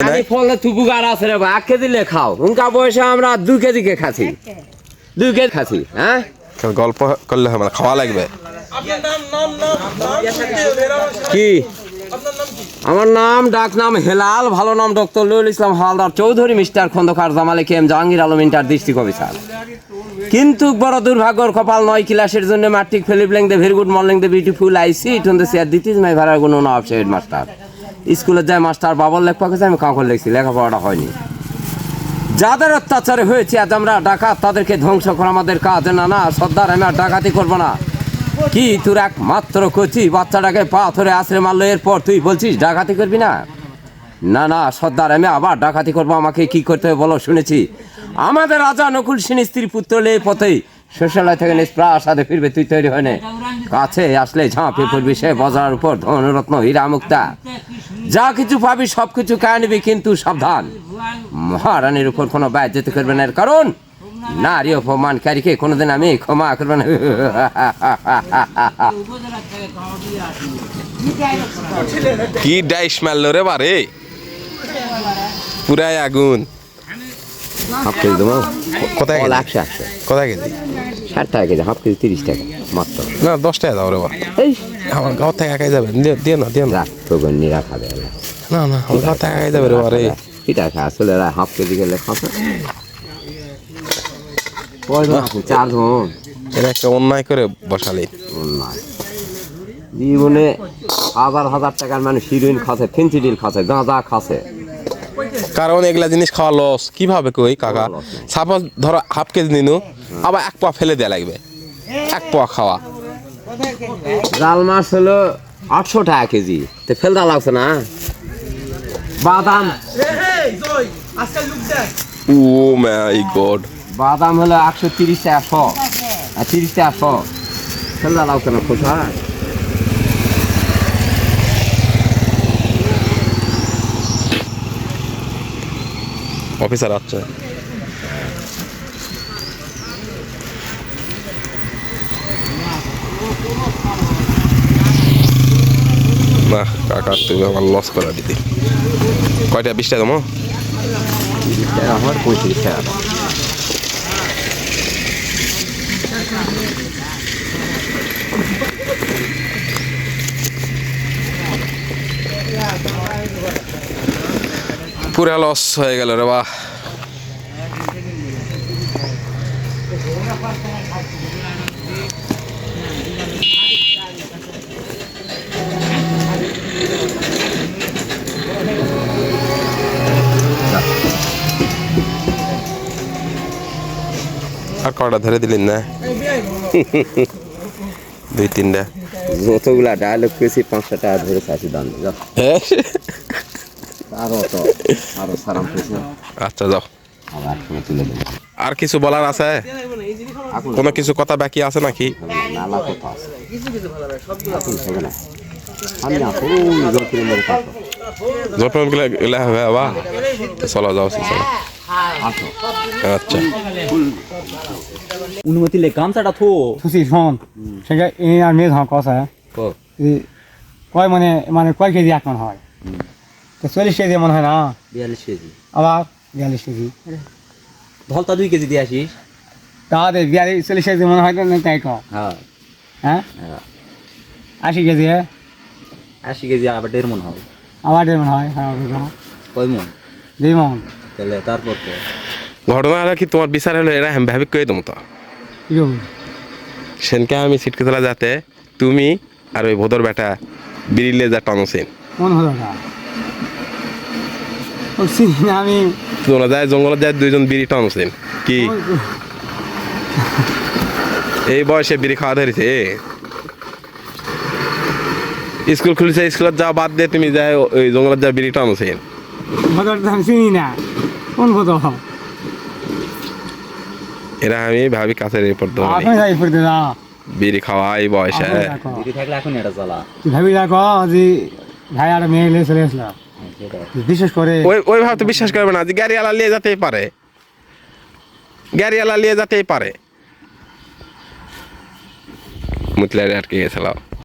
ফলে তুপুকার আছে রে ভাই 1 কেজি লে খাও উনকা বয়সে আমরা 2 কেজি কে খাচ্ছি 2 কেজি খাচ্ছি হ্যাঁ গল্প করলে হবে না খাওয়া লাগবে কি আমার নাম ডাক নাম হেলাল ভালো নাম ডক্টর লুল ইসলাম হালদার চৌধুরী মিস্টার খন্দকার জামালে K M Jahangir Alam inter district officer কিন্তু বড় দুর্ভাগ্যর কপাল 9 ক্লাসের জন্য ম্যাট্রিক ফেলিবলেং the very good morning the beautiful I see it on the সিয়ার দিস ইজ মাই ভাড়ার গুণ অফ হেড মাস্টার স্কুলে যায় মাস্টার বাবল লেখা গেছে আমি কাঁকর লিখছি লেখাপড়াটা হয়নি যাদের অত্যাচারে হয়েছে আজ আমরা ডাকাত তাদেরকে ধ্বংস করা আমাদের কাজ না না সর্দার আমি আর ডাকাতি করবো না কি তোর একমাত্র কচি বাচ্চাটাকে পাথরে আছড়ে মারলো এরপর তুই বলছিস ডাকাতি করবি না না না সর্দার আমি আবার ডাকাতি করবো আমাকে কি করতে হবে বলো শুনেছি আমাদের রাজা নকুল সেন স্ত্রী পুত্র লে পথেই শ্বশুরালয় থেকে প্রাসাদে ফিরবে তুই তৈরি হয় না কাছে আসলে ঝাঁপিয়ে পড়বি সে বাজারের উপর ধনরত্ন হীরা মুক্তা যা কিছু পাবি সব কিছু খায় নিবি কিন্তু সাবধান মহারানীর উপর কোনো ব্যয় যেতে করবে না এর কারণ নারী অপমানকারীকে কোনোদিন আমি ক্ষমা করবে না কি ডাইস মারলো রে বারে পুরাই আগুন হাফ কেজি দেবো কোথায় 100 কোথায় কেজি 60 টাকা কেজি হাফ কেজি 30 টাকা মাত্র না 10 টাকা দাও রে বা আমার ঘর থেকে একাই যাবে দিয়ে না রাখ তো নিরা খাবে না না আমার ঘর থেকে একাই যাবে রে বারে কি টাকা আসলে হাফ কেজি গেলে খাবে এটা একটা অন্যায় করে বসালে জীবনে হাজার টাকার মানুষ হিরোইন খাচ্ছে ফেন্সিডিল খাচ্ছে গাঁজা খাচ্ছে কারণ এগুলা জিনিস খাওয়া লস কিভাবে কই কাকা সাপোজ ধরো হাফ কেজি নিনু আবার 1 পোয়া ফেলে দেয়া লাগবে 1 পোয়া খাওয়া জাল মাছ হলো 800 টাকা কেজি তো ফেলদা লাগছে না বাদাম ও মাই গড বাদাম হলো 130 টাকা 100 আর 30 টাকা 100 ফেলদা লাগছে না খোসা অফিসার আছে না কাকা তুমি আমার লস করে দিতে কয়টা 20 টাকা দাম 30 টাকা আমার 35 টাকা পুরা লস হয়ে গেল রে বাহ আর কটা ধরে দিলেন না 2-3টা যতগুলা ডায়লগ পেয়েছি 5টা টাকা ধরে চাইছি দাম আরো সারাম পেয়েছি আচ্ছা যাও আবার তুলে দেবো আর কিছু বলার আছে কোনো কিছু কথা বাকি আছে নাকি নালা কথা আছে জপন গেলে হবে আবার চলো যাও চলো আচ্ছা অনুমতি লে গামছাটা থো সুসি শোন সেটা এই আর মেয়ে ধর কষা কয় মানে কয় কেজি এক মন হয় তো 40 কেজি মনে হয় না 42 কেজি আবার 42 কেজি ধলতা 2 কেজি দিয়ে আসিস তাহলে 40 কেজি মনে হয় না তাই কো হ্যাঁ হ্যাঁ 80 কেজি 80 কেজি আবার 1.5 মন হবে আবার 1.5 মন হয় কয় মন 2 মন তাহলে তারপর তো ঘটনা হলো কি তোমার বিচার হলো এরা ভাবি কই দম তো কি করবো সেনকে আমি সিটকে চলা যাতে তুমি আর ওই ভোদর বেটা বিড়িলে যা টানোছেন কোন হলো না আমি তোমরা যায় জঙ্গলে যায় 2জন বিড়ি টানোছেন কি এই বয়সে বিড়ি খাওয়া ধরেছে স্কুল খুলেছে স্কুলত যা বাদ দিয়ে তুমি যায় ওই জঙ্গলত যা বিড়ি টানোছেন ভোদর আমি চিনি না কোন ভোদর এরা আমি ভাবি কাছের এরপর তো আপনি যাই পড়তে না বিড়ি খাওয়া এই বয়সে দিদি থাকলে এখন এটা চালা তুই ভাবি রাখো যে ভাই আর মেয়ে নিয়ে চলে আসলাম বিশেষ করে ওই ভাব তো বিশ্বাস করবে না যে গাড়িওয়ালা নিয়ে যেতেই পারে গাড়িওয়ালা নিয়ে যেতেই পারে মুতলারে আটকে গেছিল